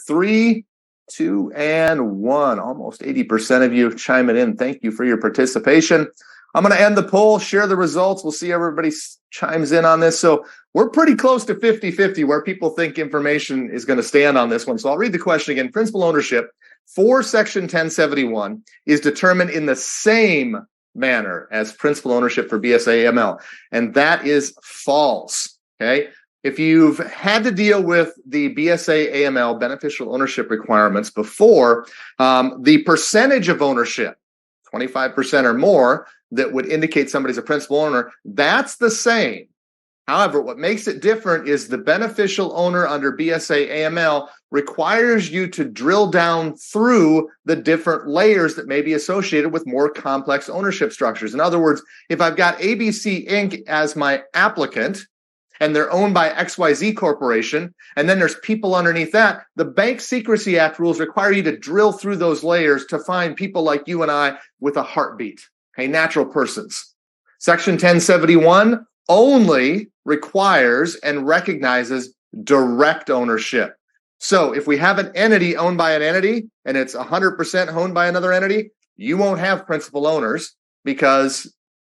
3, 2, and 1. Almost 80% of you chiming in. Thank you for your participation. I'm going to end the poll, share the results. We'll see everybody chimes in on this. So we're pretty close to 50-50 where people think information is going to stand on this one. So I'll read the question again. Principal ownership for Section 1071 is determined in the same manner as principal ownership for BSA/AML. And that is false. Okay. If you've had to deal with the BSA/AML beneficial ownership requirements before, the percentage of ownership, 25% or more, that would indicate somebody's a principal owner, that's the same. However, what makes it different is the beneficial owner under BSA/AML requires you to drill down through the different layers that may be associated with more complex ownership structures. In other words, if I've got ABC Inc. as my applicant, and they're owned by XYZ Corporation, and then there's people underneath that, the Bank Secrecy Act rules require you to drill through those layers to find people like you and I with a heartbeat, okay, natural persons. Section 1071 only requires and recognizes direct ownership. So if we have an entity owned by an entity, and it's 100% owned by another entity, you won't have principal owners because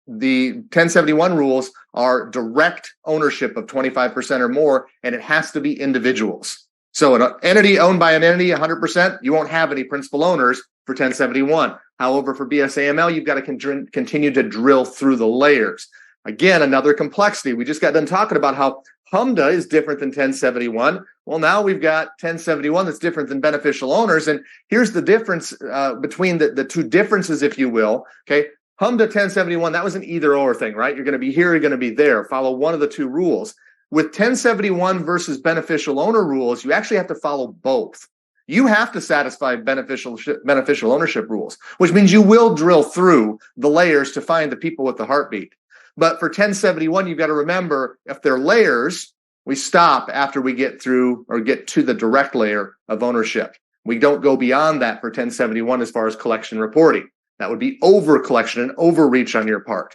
the 1071 rules are direct ownership of 25% or more, and it has to be individuals. So an entity owned by an entity, 100%, you won't have any principal owners for 1071. However, for BSA/AML, you've got to continue to drill through the layers. Again, another complexity. We just got done talking about how HMDA is different than 1071. Well, now we've got 1071 that's different than beneficial owners. And here's the difference between the two differences, if you will. Okay. HMDA 1071, that was an either or thing, right? You're going to be here, you're going to be there. Follow one of the two rules. With 1071 versus beneficial owner rules, you actually have to follow both. You have to satisfy beneficial ownership rules, which means you will drill through the layers to find the people with the heartbeat. But for 1071, you've got to remember, if they're layers, we stop after we get through or get to the direct layer of ownership. We don't go beyond that for 1071 as far as collection reporting. That would be over collection and overreach on your part.